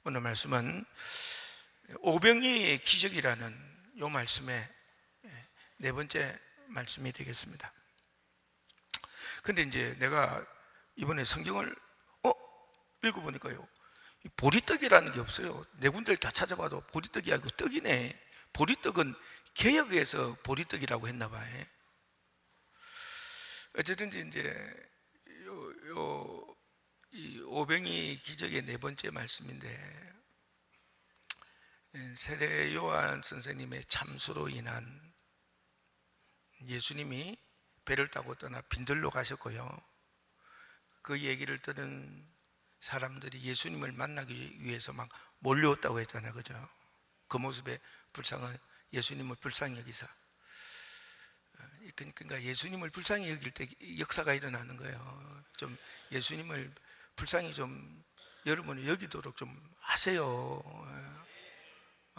오늘 말씀은 오병이의 기적이라는 이 말씀의 네 번째 말씀이 되겠습니다. 근데 이제 내가 이번에 성경을 읽어보니까요, 보리떡이라는 게 없어요. 네 군데를 다 찾아봐도 보리떡이 아니고 떡이네. 보리떡은 개역에서 보리떡이라고 했나 봐요. 어쨌든지 이제 이 오병이 기적의 네 번째 말씀인데, 세례 요한 선생님의 참수로 인한 예수님이 배를 타고 떠나 빈들로 가셨고요, 그 얘기를 들은 사람들이 예수님을 만나기 위해서 막 몰려왔다고 했잖아요, 그죠? 그 모습에 예수님을 불쌍히 여기사, 그러니까 예수님을 불쌍히 여길 때 역사가 일어나는 거예요. 좀 예수님을 불쌍히 좀 여러분이 여기도록 좀 하세요.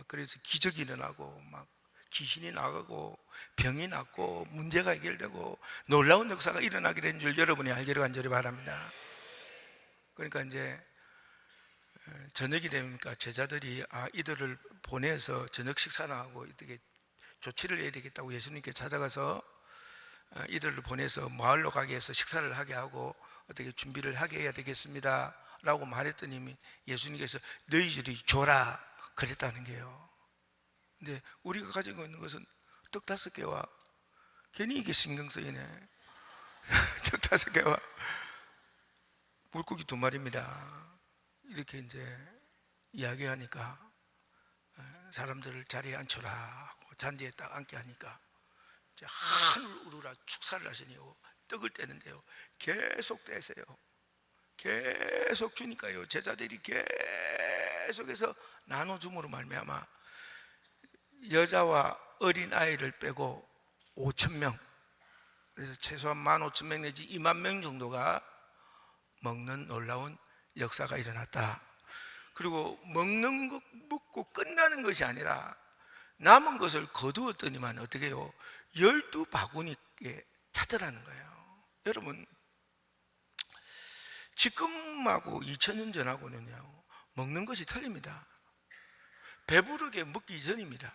그래서 기적이 일어나고 막 귀신이 나가고 병이 낫고 문제가 해결되고 놀라운 역사가 일어나게 된 줄 여러분이 알기를 간절히 바랍니다. 그러니까 이제 저녁이 되니까 제자들이 이들을 보내서 저녁 식사나 하고 이렇게 조치를 해야 되겠다고 예수님께 찾아가서 이들을 보내서 마을로 가게 해서 식사를 하게 하고 어떻게 준비를 하게 해야 되겠습니다 라고 말했더니 예수님께서 너희들이 줘라 그랬다는 게요. 근데 우리가 가지고 있는 것은 떡 5개와, 괜히 이게 신경 쓰이네. 떡 5개와 물고기 2마리입니다 이렇게 이제 이야기하니까 사람들을 자리에 앉혀라 하고 잔디에 딱 앉게 하니까 이제 하늘 우러라 축사를 하시니요, 떡을 떼는데요 계속 떼세요. 계속 주니까요, 제자들이 계속해서 나눠줌으로 말미암아 여자와 어린아이를 빼고 5,000명, 그래서 최소한 15,000명 내지 20,000명 정도가 먹는 놀라운 역사가 일어났다. 그리고 먹는 것 먹고 끝나는 것이 아니라 남은 것을 거두었더니만 어떻게 해요? 12바구니에 찾으라는 거예요. 여러분, 지금하고 2000년 전하고는요 먹는 것이 틀립니다. 배부르게 먹기 전입니다.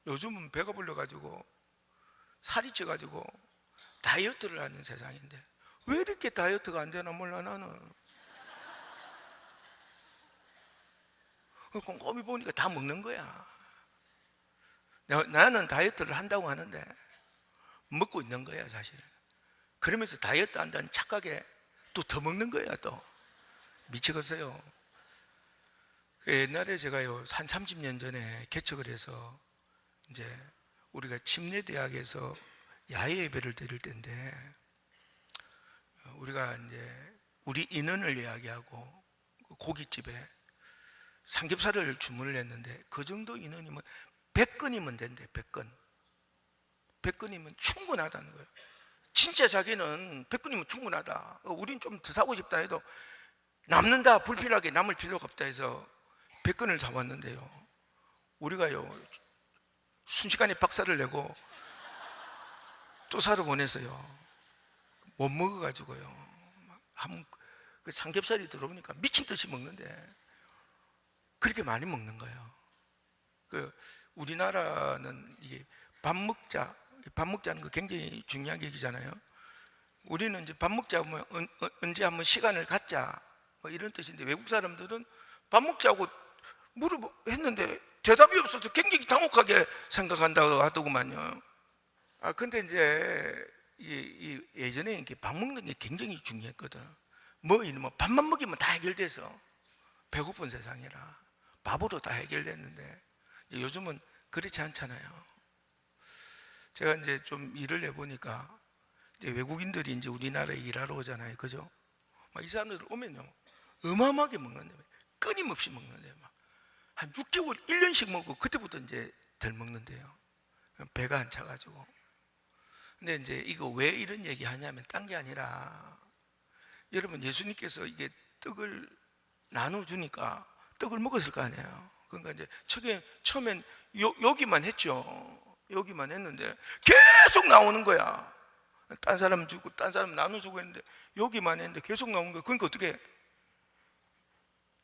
요즘은 배가 불러가지고 살이 쪄가지고 다이어트를 하는 세상인데 왜 이렇게 다이어트가 안 되나 몰라. 나는 꼼꼼히 보니까 다 먹는 거야. 나는 다이어트를 한다고 하는데 먹고 있는 거야 사실. 그러면서 다이어트 한다는 착각에 또 더 먹는 거야. 또 미치겠어요. 옛날에 제가요 한 30년 전에 개척을 해서 이제 우리가 침례대학에서 야외 예배를 드릴 때인데, 우리가 이제 우리 인원을 이야기하고 고깃집에 삼겹살을 주문을 했는데 그 정도 인원이면 100건이면 된대. 100건이면 충분하다는 거예요. 진짜 자기는 100건이면 충분하다, 우린 좀 더 사고 싶다 해도 남는다, 불필요하게 남을 필요가 없다 해서 100건을 잡았는데요, 우리가요 순식간에 박살을 내고 또 사러 보내서요 못 먹어가지고요 그 삼겹살이 들어오니까 미친 듯이 먹는데 그렇게 많이 먹는 거예요. 우리나라는 이게 밥 먹자는 거 굉장히 중요한 얘기잖아요. 우리는 이제 밥 먹자 하면 언제 한번 시간을 갖자 뭐 이런 뜻인데, 외국 사람들은 밥 먹자고 했는데 대답이 없어서 굉장히 당혹하게 생각한다고 하더구만요. 근데 이제 예전에 이렇게 밥 먹는 게 굉장히 중요했거든. 뭐 밥만 먹이면 다 해결돼서 배고픈 세상이라 밥으로 다 해결됐는데 요즘은 그렇지 않잖아요. 제가 이제 좀 일을 해보니까 이제 외국인들이 이제 우리나라에 일하러 오잖아요, 그죠? 이 사람들 오면요 어마어마하게 먹는데, 끊임없이 먹는데 한 6개월, 1년씩 먹고 그때부터 이제 덜 먹는데요. 배가 안 차가지고. 근데 이제 이거 왜 이런 얘기 하냐면 딴 게 아니라, 여러분 예수님께서 이게 떡을 나눠주니까 떡을 먹었을 거 아니에요. 그러니까 이제 처음엔 여기만 했죠. 여기만 했는데 계속 나오는 거야. 딴 사람 주고 딴 사람 나눠주고 했는데 여기만 했는데 계속 나오는 거야. 그러니까 어떻게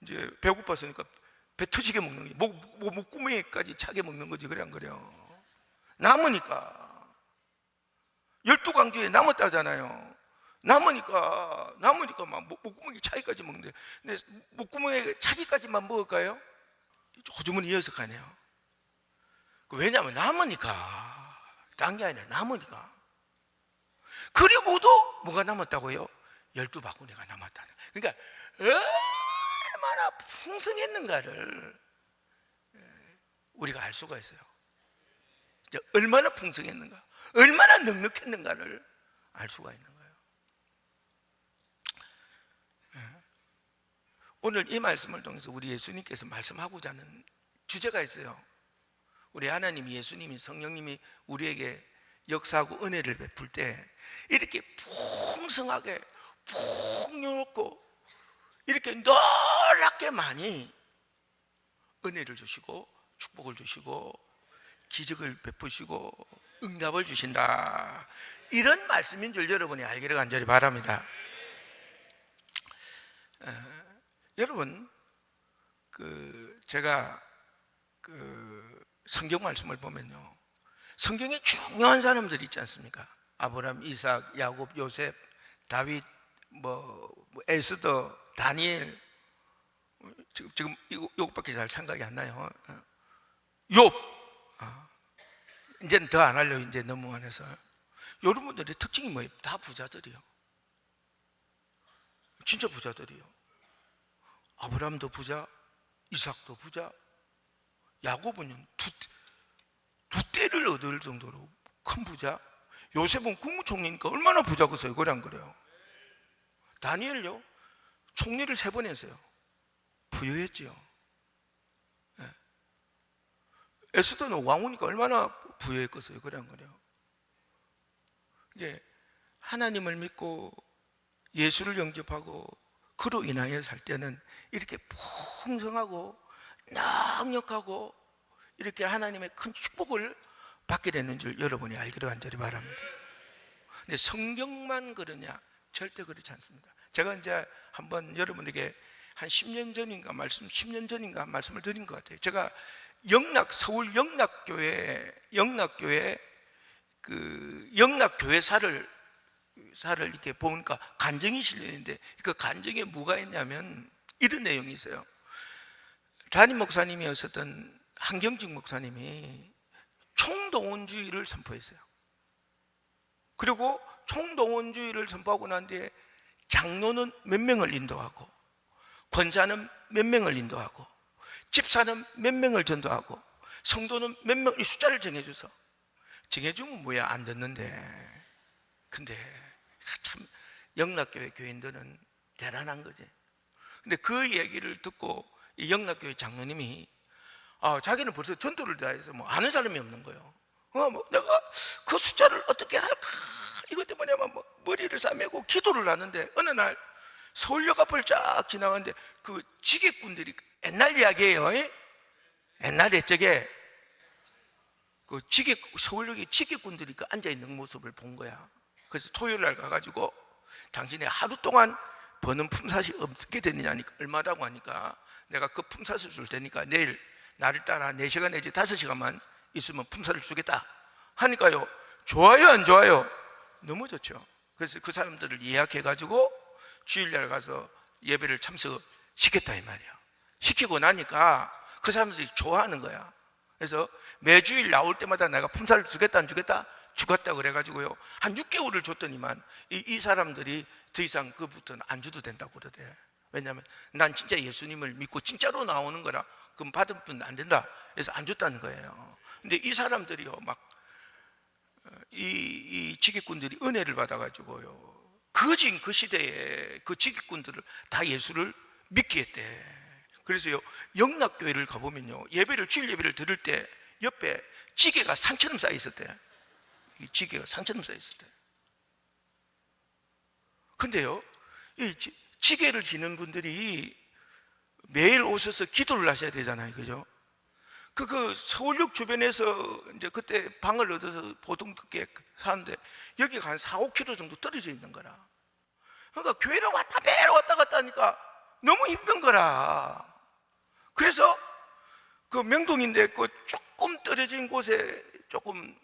이제 배고팠으니까 배 터지게 먹는 거지. 목구멍에까지 차게 먹는 거지. 그래 안 그래요? 남으니까 12강주에 남았다잖아요. 남으니까 막 목구멍에 차기까지 먹는데, 근데 목구멍에 차기까지만 먹을까요? 호주머니 이어서 가네요. 왜냐하면 남으니까, 딴 게 아니라 남으니까. 그리고도 뭐가 남았다고요? 12바구니가 남았다는. 그러니까 얼마나 풍성했는가를 우리가 알 수가 있어요. 얼마나 풍성했는가, 얼마나 넉넉했는가를 알 수가 있는 거예요. 오늘 이 말씀을 통해서 우리 예수님께서 말씀하고자 하는 주제가 있어요. 우리 하나님이, 예수님이, 성령님이 우리에게 역사하고 은혜를 베풀 때 이렇게 풍성하게 풍요롭고 이렇게 놀랍게 많이 은혜를 주시고 축복을 주시고 기적을 베푸시고 응답을 주신다, 이런 말씀인 줄 여러분이 알기를 간절히 바랍니다. 여러분, 제가 성경 말씀을 보면요, 성경에 중요한 사람들이 있지 않습니까? 아브라함, 이삭, 야곱, 요셉, 다윗, 에스더, 다니엘, 지금 이것밖에 잘 생각이 안 나요. 욥, 이제는 더 안 하려고, 이제 너무 많아서. 여러분들의 특징이 뭐예요? 다 부자들이요. 진짜 부자들이요. 아브라함도 부자, 이삭도 부자, 야곱은 두 떼를 얻을 정도로 큰 부자. 요셉은 국무총리니까 얼마나 부자겠어요? 그래 안 그래요? 다니엘요, 총리를 3번 했어요. 부유했지요. 네. 에스더는 왕후니까 얼마나 부유했겠어요? 그래 안 그래요? 이게 하나님을 믿고 예수를 영접하고 그로 인하여 살 때는 이렇게 풍성하고 넉넉하고 이렇게 하나님의 큰 축복을 받게 되는 줄 여러분이 알기를 간절히 바랍니다. 근데 성경만 그러냐? 절대 그렇지 않습니다. 제가 이제 한번 여러분에게 한 10년 전인가 말씀을 드린 것 같아요. 제가 서울 영락교회 영락교회사를 이렇게 보니까 간증이 실려있는데, 그 간증에 뭐가 있냐면 이런 내용이 있어요. 담임 목사님이었었던 한경직 목사님이 총동원주의를 선포했어요. 그리고 총동원주의를 선포하고 난 뒤에 장로는 몇 명을 인도하고, 권사는 몇 명을 인도하고, 집사는 몇 명을 전도하고, 성도는 몇 명, 이 숫자를 정해줘서, 정해주면 뭐야, 안 듣는데. 근데 참 영락교회 교인들은 대단한 거지. 근데 그 얘기를 듣고 이 영락교회 장로님이 자기는 벌써 전도를 다 해서 아는 사람이 없는 거예요. 내가 그 숫자를 어떻게 할까, 이것 때문에 머리를 싸매고 기도를 하는데, 어느 날 서울역 앞을 쫙 지나가는데 그 지객꾼들이, 옛날 이야기예요. 옛날 옛적에 그 서울역에 지객꾼들이 앉아있는 모습을 본 거야. 그래서 토요일 날 가가지고, 당신이 하루 동안 버는 품삯이 어떻게 되느냐니까, 얼마라고 하니까, 내가 그 품삯을 줄 테니까 내일 나를 따라 4시간 내지 5시간만 있으면 품삯을 주겠다 하니까요, 좋아요 안 좋아요? 너무 좋죠. 그래서 그 사람들을 예약해가지고 주일날 가서 예배를 참석시켰다 이 말이야. 시키고 나니까 그 사람들이 좋아하는 거야. 그래서 매주일 나올 때마다 내가 품삯을 주겠다 안 주겠다? 주겠다 그래가지고요, 한 6개월을 줬더니만 이 사람들이 더 이상 그부터는 안 줘도 된다고 그러대. 왜냐하면 난 진짜 예수님을 믿고 진짜로 나오는 거라, 그럼 받으면 안 된다, 그래서 안 줬다는 거예요. 근데 이 사람들이요, 이 지기꾼들이 은혜를 받아가지고요, 그 시대에 그 지기꾼들을 다 예수를 믿게 했대. 그래서요, 영락교회를 가보면요, 주일 예배를 들을 때 옆에 지게가 산처럼 쌓여 있었대. 이 지게가 산처럼 쌓여 있었대. 근데요, 이 지게를 지는 분들이 매일 오셔서 기도를 하셔야 되잖아요, 그죠? 그 서울역 주변에서 이제 그때 방을 얻어서 보통 그렇게 사는데, 여기가 한 4, 5km 정도 떨어져 있는 거라. 그러니까 교회를 매일 왔다 갔다 하니까 너무 힘든 거라. 그래서 그 명동인데 그 조금 떨어진 곳에 조금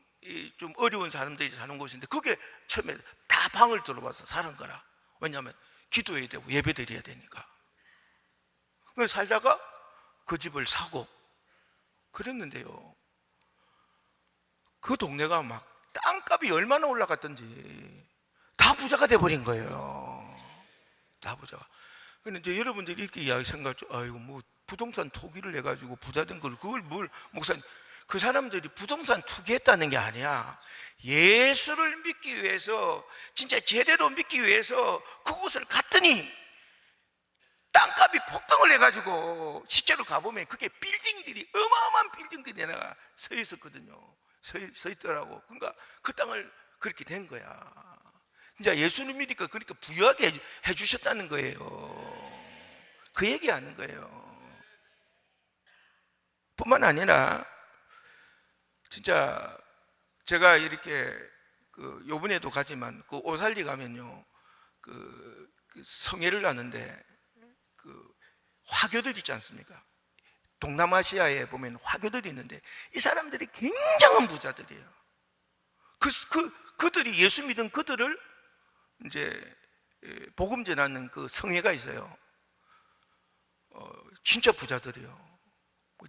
좀 어려운 사람들이 사는 곳인데 그게 처음에 다 방을 들어와서 사는 거라. 왜냐하면 기도해야 되고 예배 드려야 되니까. 그래서 살다가 그 집을 사고 그랬는데요, 그 동네가 막 땅값이 얼마나 올라갔던지 다 부자가 돼버린 거예요. 다 부자가. 근데 이제 여러분들이 이렇게 이야기 생각하죠. 아이고 뭐 부동산 투기를 해가지고 부자 된 걸 그걸 뭘 목사님, 그 사람들이 부동산 투기했다는 게 아니야. 예수를 믿기 위해서, 진짜 제대로 믿기 위해서 그곳을 갔더니 땅값이 폭등을 해가지고 실제로 가보면 그게 빌딩들이, 어마어마한 빌딩들이 하나 서 있었거든요. 서 있더라고. 그러니까 그 땅을 그렇게 된 거야. 진짜 예수를 믿으니까 그러니까 부유하게 해주셨다는 거예요. 그 얘기하는 거예요. 뿐만 아니라 진짜 제가 이렇게 요번에도 가지만 그 오살리 가면요, 그 성회를 하는데 그 화교들 있지 않습니까? 동남아시아에 보면 화교들이 있는데 이 사람들이 굉장한 부자들이에요. 그들이 예수 믿은 그들을 이제 복음 전하는 그 성회가 있어요. 진짜 부자들이에요.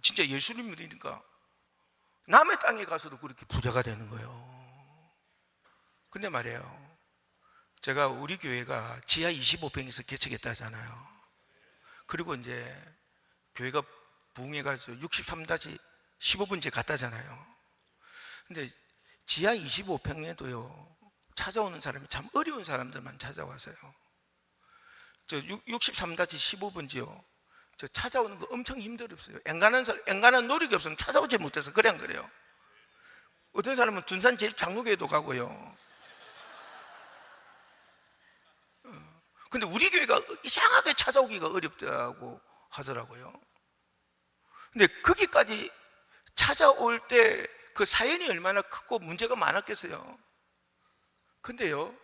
진짜 예수를 믿으니까 남의 땅에 가서도 그렇게 부자가 되는 거예요. 근데 말이에요, 제가 우리 교회가 지하 25평에서 개척했다잖아요. 그리고 이제 교회가 부흥해가지고 63-15번째 갔다잖아요. 근데 지하 25평에도요 찾아오는 사람이 참 어려운 사람들만 찾아와서요, 저 63-15번지요 저 찾아오는 거 엄청 힘들었어요. 엔간한 노력이 없으면 찾아오지 못해서 그래 안 그래요? 어떤 사람은 둔산 제일 장로교회도 가고요. 근데 우리 교회가 이상하게 찾아오기가 어렵다고 하더라고요. 근데 거기까지 찾아올 때 그 사연이 얼마나 크고 문제가 많았겠어요. 근데요,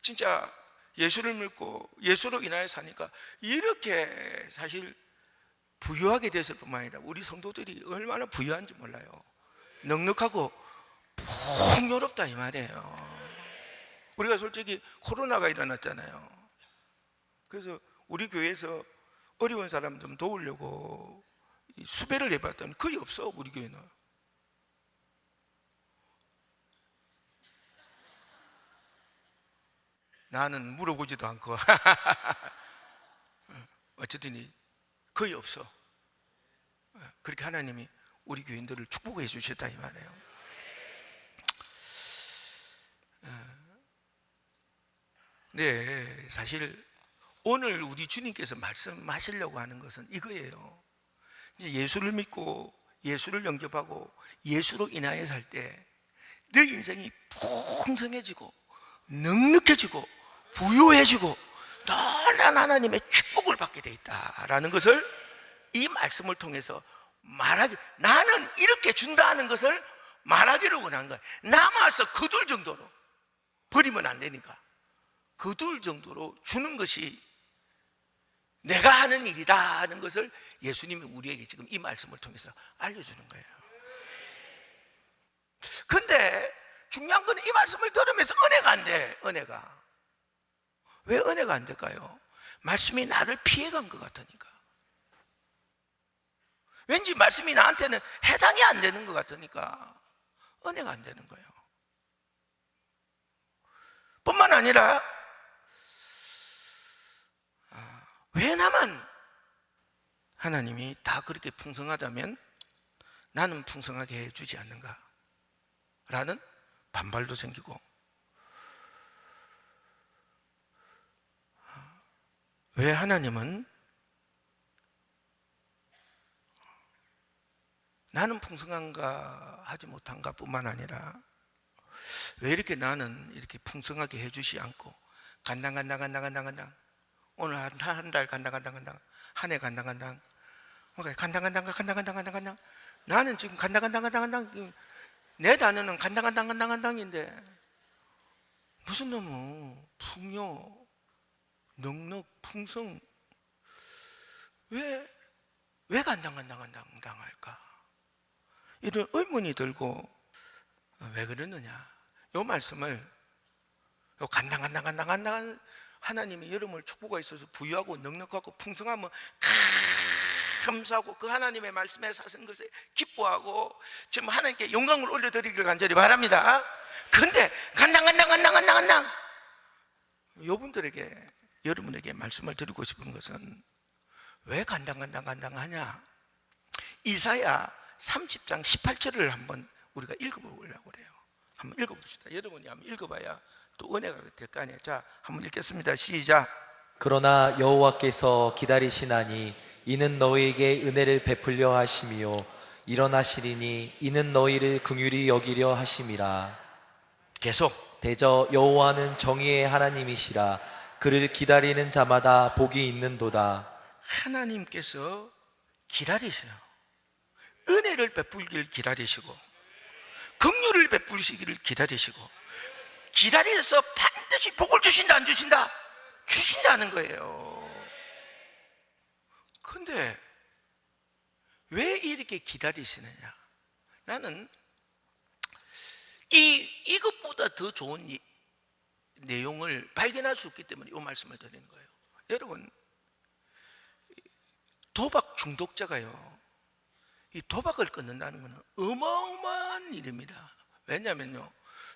진짜 예수를 믿고 예수로 인하여 사니까 이렇게 사실 부유하게 됐을 뿐만 아니라 우리 성도들이 얼마나 부유한지 몰라요. 넉넉하고 풍요롭다 이 말이에요. 우리가 솔직히 코로나가 일어났잖아요. 그래서 우리 교회에서 어려운 사람 좀 도우려고 수배를 해봤더니 거의 없어. 우리 교회는. 나는 물어보지도 않고 어쨌든 거의 없어. 그렇게 하나님이 우리 교인들을 축복해 주셨다 이 말이에요. 네, 사실 오늘 우리 주님께서 말씀하시려고 하는 것은 이거예요. 예수를 믿고 예수를 영접하고 예수로 인하여 살 때 내 인생이 풍성해지고 넉넉해지고 부유해지고 놀라운 하나님의 축복을 받게 돼 있다라는 것을 이 말씀을 통해서 나는 이렇게 준다는 것을 말하기를 원한 거예요. 남아서 거둘 정도로, 버리면 안 되니까 거둘 정도로 주는 것이 내가 하는 일이다 하는 것을 예수님이 우리에게 지금 이 말씀을 통해서 알려주는 거예요. 근데 중요한 건 이 말씀을 들으면서 은혜가 안 돼. 은혜가 왜 은혜가 안 될까요? 말씀이 나를 피해간 것 같으니까. 왠지 말씀이 나한테는 해당이 안 되는 것 같으니까 은혜가 안 되는 거예요. 뿐만 아니라 왜 나만 하나님이 다 그렇게 풍성하다면 나는 풍성하게 해주지 않는가 라는 반발도 생기고, 왜 하나님은 나는 풍성한가 하지 못한가 뿐만 아니라 왜 이렇게 나는 이렇게 풍성하게 해주지 않고 간당 오늘 한 달 간당 한 해 간당 나는 지금 간당 내 단어는 간당인데 무슨 너무 풍요 넉넉 풍성 왜 간당간당할까? 이런 의문이 들고 왜 그러느냐? 이 말씀을 요 간당간당한 하나님이 여러분을 축복하여 있어서 부유하고 넉넉하고 풍성하면 감사하고 그 하나님의 말씀에 사신 것에 기뻐하고 지금 하나님께 영광을 올려드리기를 간절히 바랍니다. 근데 간당 여러분에게 말씀을 드리고 싶은 것은 왜 간당하냐? 이사야 30장 18절을 한번 우리가 읽어보려고 그래요. 한번 읽어봅시다. 여러분이 한번 읽어봐야 또 은혜가 될 거 아니에요. 자, 한번 읽겠습니다. 시작. 그러나 여호와께서 기다리시나니 이는 너희에게 은혜를 베풀려 하심이요 일어나시리니 이는 너희를 긍휼히 여기려 하심이라. 계속. 대저 여호와는 정의의 하나님이시라. 그를 기다리는 자마다 복이 있는도다. 하나님께서 기다리세요. 은혜를 베풀길 기다리시고 긍휼을 베풀시기를 기다리시고 기다려서 반드시 복을 주신다 안 주신다? 주신다는 거예요. 근데 왜 이렇게 기다리시느냐? 나는 이것보다 더 좋은 내용을 발견할 수 없기 때문에 이 말씀을 드리는 거예요. 여러분, 도박 중독자가요, 이 도박을 끊는다는 것은 어마어마한 일입니다. 왜냐면요,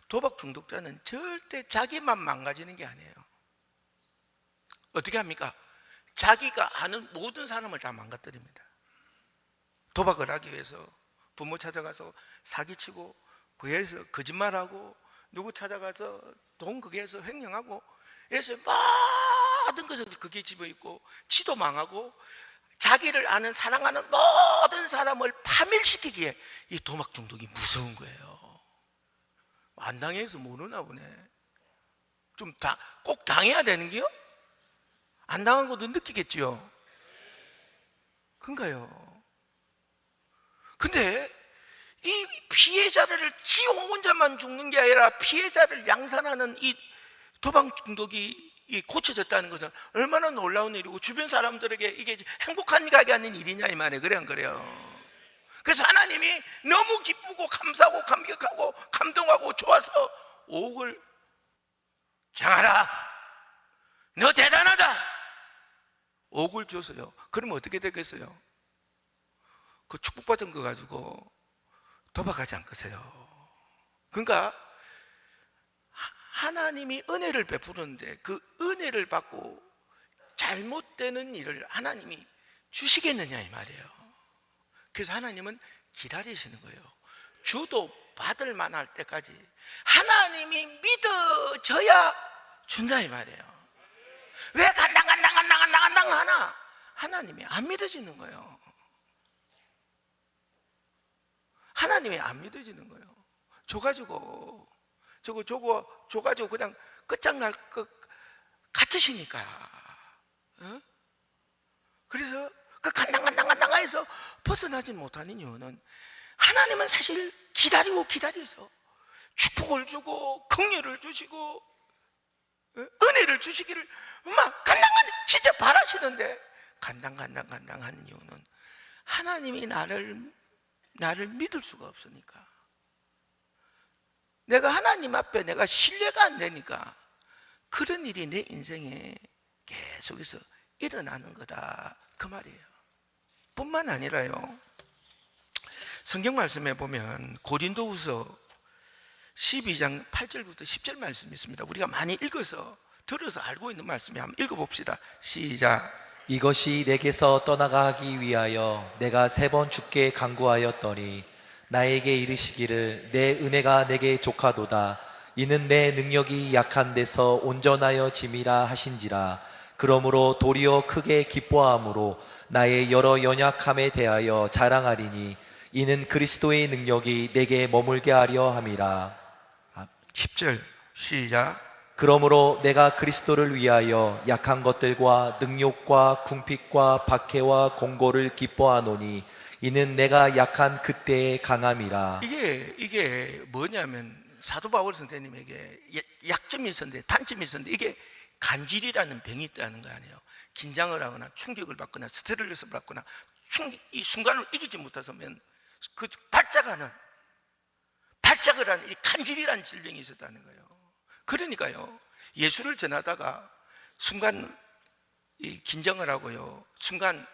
도박 중독자는 절대 자기만 망가지는 게 아니에요. 어떻게 합니까? 자기가 아는 모든 사람을 다 망가뜨립니다. 도박을 하기 위해서 부모 찾아가서 사기치고 그에서 거짓말하고 누구 찾아가서 돈 그게 해서 횡령하고 해서 모든 것을 그게 집어있고 지도 망하고 자기를 아는 사랑하는 모든 사람을 파멸시키기에 이 도박 중독이 무서운 거예요. 안 당해서 모르나 보네. 좀 꼭 당해야 되는 게요? 안 당한 것도 느끼겠지요. 그런가요? 근데 이 피해자를 지 혼자만 죽는 게 아니라 피해자를 양산하는 이 도박 중독이 고쳐졌다는 것은 얼마나 놀라운 일이고 주변 사람들에게 이게 행복한 가게 하는 일이냐 이 말이에요. 그래 안 그래요? 그래서 하나님이 너무 기쁘고 감사하고 감격하고 감동하고 좋아서 5억을 장하라, 너 대단하다, 5억을 줬어요. 그러면 어떻게 되겠어요? 그 축복받은 거 가지고 도박하지 않겠어요? 그러니까 하나님이 은혜를 베푸는데 그 은혜를 받고 잘못되는 일을 하나님이 주시겠느냐 이 말이에요. 그래서 하나님은 기다리시는 거예요. 주도 받을 만할 때까지 하나님이 믿어져야 준다 이 말이에요. 왜 간당 하나? 하나님이 안 믿어지는 거예요. 하나님이 안 믿어지는 거예요. 줘가지고 그냥 끝장날 것 같으시니까. 어? 그래서 그 간당간당해서 벗어나지 못하는 이유는 하나님은 사실 기다려서 축복을 주고 긍휼을 주시고 은혜를 주시기를 막 진짜 바라시는데 간당한 이유는 하나님이 나를 믿을 수가 없으니까, 내가 하나님 앞에 내가 신뢰가 안 되니까 그런 일이 내 인생에 계속해서 일어나는 거다 그 말이에요. 뿐만 아니라요, 성경 말씀에 보면 고린도후서 12장 8절부터 10절 말씀이 있습니다. 우리가 많이 읽어서 들어서 알고 있는 말씀이 한번 읽어봅시다. 시작. 이것이 내게서 떠나가기 위하여 내가 3번 주께 간구하였더니 나에게 이르시기를 내 은혜가 내게 족하도다. 이는 내 능력이 약한 데서 온전하여 짐이라 하신지라. 그러므로 도리어 크게 기뻐함으로 나의 여러 연약함에 대하여 자랑하리니 이는 그리스도의 능력이 내게 머물게 하려 함이라. 10절 시작. 그러므로 내가 그리스도를 위하여 약한 것들과 능욕과 궁핍과 박해와 공고를 기뻐하노니 이는 내가 약한 그때의 강함이라. 이게 뭐냐면 사도 바울 선생님에게 약점이 있었는데 단점이 있었는데 이게 간질이라는 병이 있다는 거 아니에요. 긴장을 하거나 충격을 받거나 스트레스를 받거나 이 순간을 이기지 못해서면 그 발작을 하는 이 간질이라는 질병이 있었다는 거예요. 그러니까요, 예수를 전하다가 순간 이 긴장을 하고요, 순간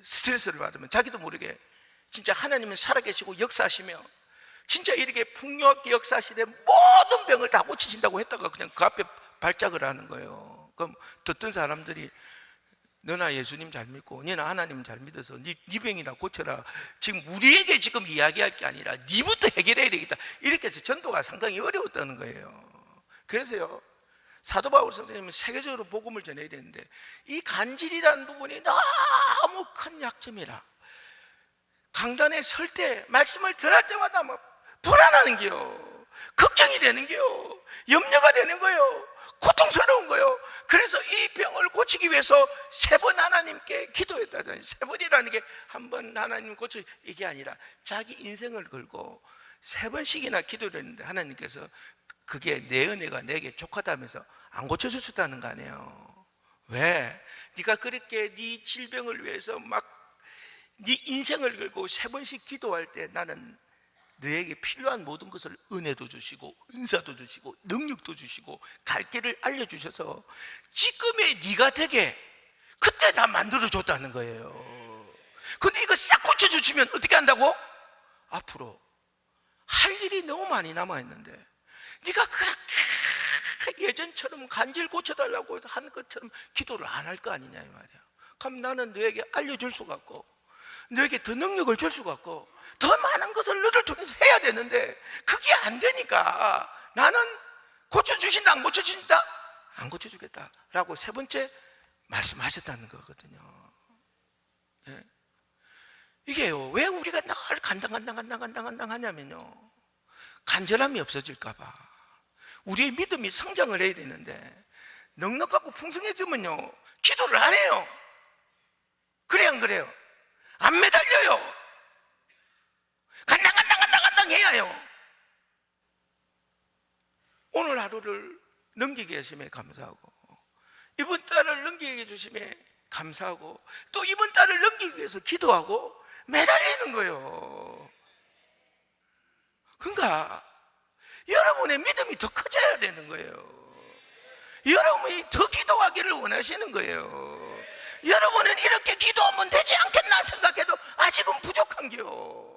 스트레스를 받으면 자기도 모르게 진짜 하나님은 살아계시고 역사하시며 진짜 이렇게 풍요하게 역사하시되 모든 병을 다 고치신다고 했다가 그냥 그 앞에 발작을 하는 거예요. 그럼 듣던 사람들이 너나 예수님 잘 믿고 너나 하나님 잘 믿어서 네 병이나 고쳐라, 지금 우리에게 지금 이야기할 게 아니라 네부터 해결해야 되겠다, 이렇게 해서 전도가 상당히 어려웠다는 거예요. 그래서요, 사도 바울 선생님은 세계적으로 복음을 전해야 되는데 이 간질이라는 부분이 너무 큰 약점이라 강단에 설 때 말씀을 전할 때마다 막 불안하는 게요, 걱정이 되는 게요, 염려가 되는 거예요, 고통스러운 거예요. 그래서 이 병을 고치기 위해서 3번 하나님께 기도했다잖아요. 3번이라는 게 한 번 하나님 고쳐 이게 아니라 자기 인생을 걸고 3번씩이나 기도를 했는데 하나님께서 그게 내 은혜가 내게 족하다면서 안 고쳐주셨다는 거 아니에요. 왜? 네가 그렇게 네 질병을 위해서 막 네 인생을 걸고 3번씩 기도할 때 나는 너에게 필요한 모든 것을 은혜도 주시고 은사도 주시고 능력도 주시고 갈 길을 알려주셔서 지금의 네가 되게 그때 다 만들어줬다는 거예요. 근데 이거 싹 고쳐주시면 어떻게 한다고? 앞으로 할 일이 너무 많이 남아있는데 네가 그렇게 예전처럼 간질 고쳐달라고 하는 것처럼 기도를 안 할 거 아니냐 이 말이야. 그럼 나는 너에게 알려줄 수가 없고 너에게 더 능력을 줄 수가 없고 더 많은 것을 너를 통해서 해야 되는데 그게 안 되니까 나는 고쳐주신다 안 고쳐주신다? 안 고쳐주겠다 라고 3번째 말씀하셨다는 거거든요. 예. 이게요, 왜 우리가 늘 간당 하냐면요, 간절함이 없어질까 봐. 우리의 믿음이 성장을 해야 되는데 넉넉하고 풍성해지면요 기도를 안 해요. 그래 안 그래요? 안 매달려요. 간당 해야 해요. 오늘 하루를 넘기게 해주심에 감사하고 이번 달을 넘기게 해주심에 감사하고 또 이번 달을 넘기기 위해서 기도하고 매달리는 거예요. 그러니까 여러분의 믿음이 더 커져야 되는 거예요. 여러분이 더 기도하기를 원하시는 거예요. 여러분은 이렇게 기도하면 되지 않겠나 생각해도 아직은 부족한겨.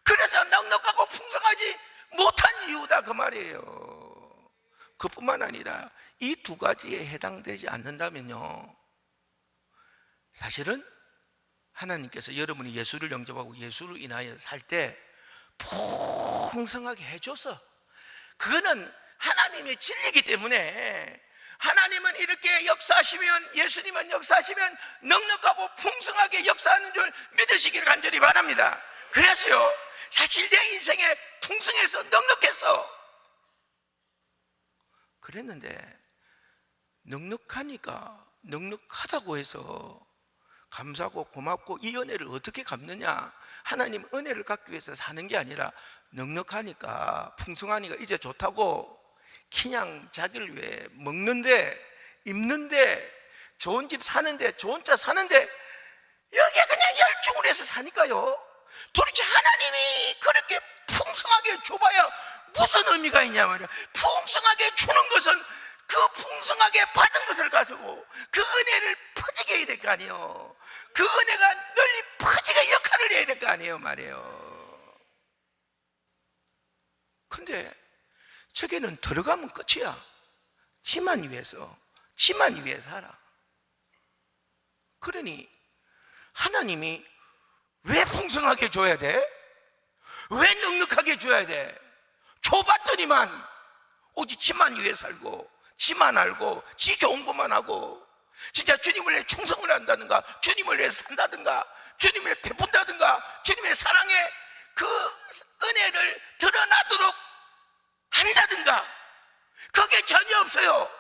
그래서 넉넉하고 풍성하지 못한 이유다 그 말이에요. 그뿐만 아니라 이 2가지에 해당되지 않는다면요, 사실은 하나님께서 여러분이 예수를 영접하고 예수로 인하여 살 때 풍성하게 해줘서 그거는 하나님의 진리이기 때문에 하나님은 이렇게 역사하시면, 예수님은 역사하시면 넉넉하고 풍성하게 역사하는 줄 믿으시기를 간절히 바랍니다. 그래서요, 사실 내 인생에 풍성해서 넉넉해서 그랬는데 넉넉하니까 넉넉하다고 해서 감사하고 고맙고 이 은혜를 어떻게 갚느냐, 하나님 은혜를 갖기 위해서 사는 게 아니라 넉넉하니까 풍성하니까 이제 좋다고 그냥 자기를 위해 먹는데 입는데 좋은 집 사는데 좋은 차 사는데 여기에 그냥 열중을 해서 사니까요, 도대체 하나님이 그렇게 풍성하게 줘봐야 무슨 의미가 있냐 말이야. 풍성하게 주는 것은 그 풍성하게 받은 것을 가지고 그 은혜를 퍼지게 해야 될 거 아니에요. 그 은혜가 널리 퍼지게 역할을 해야 될 거 아니에요 말이에요. 근데 저게는 들어가면 끝이야. 지만 위해서 살아. 그러니 하나님이 왜 풍성하게 줘야 돼? 왜 넉넉하게 줘야 돼? 줘봤더니만 오직 지만 위해 살고 지만 알고 지 좋은 것만 하고 진짜 주님을 위해 충성을 한다든가 주님을 위해 산다든가 주님을 위해 베푼다든가 주님의 사랑에 그 은혜를 드러나도록 한다든가 그게 전혀 없어요.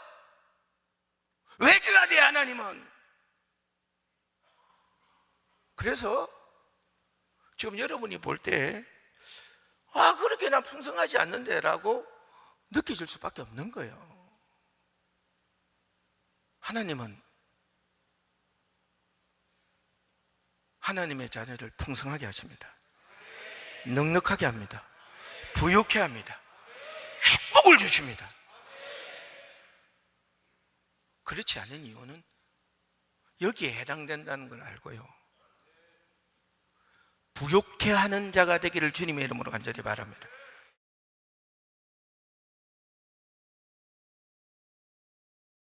왜 줘야 돼 하나님은? 그래서 지금 여러분이 볼 때 그렇게 난 풍성하지 않는데 라고 느껴질 수밖에 없는 거예요. 하나님은 하나님의 자녀를 풍성하게 하십니다. 넉넉하게 합니다. 부유케 합니다. 축복을 주십니다. 그렇지 않은 이유는 여기에 해당된다는 걸 알고요. 부욕케 하는 자가 되기를 주님의 이름으로 간절히 바랍니다.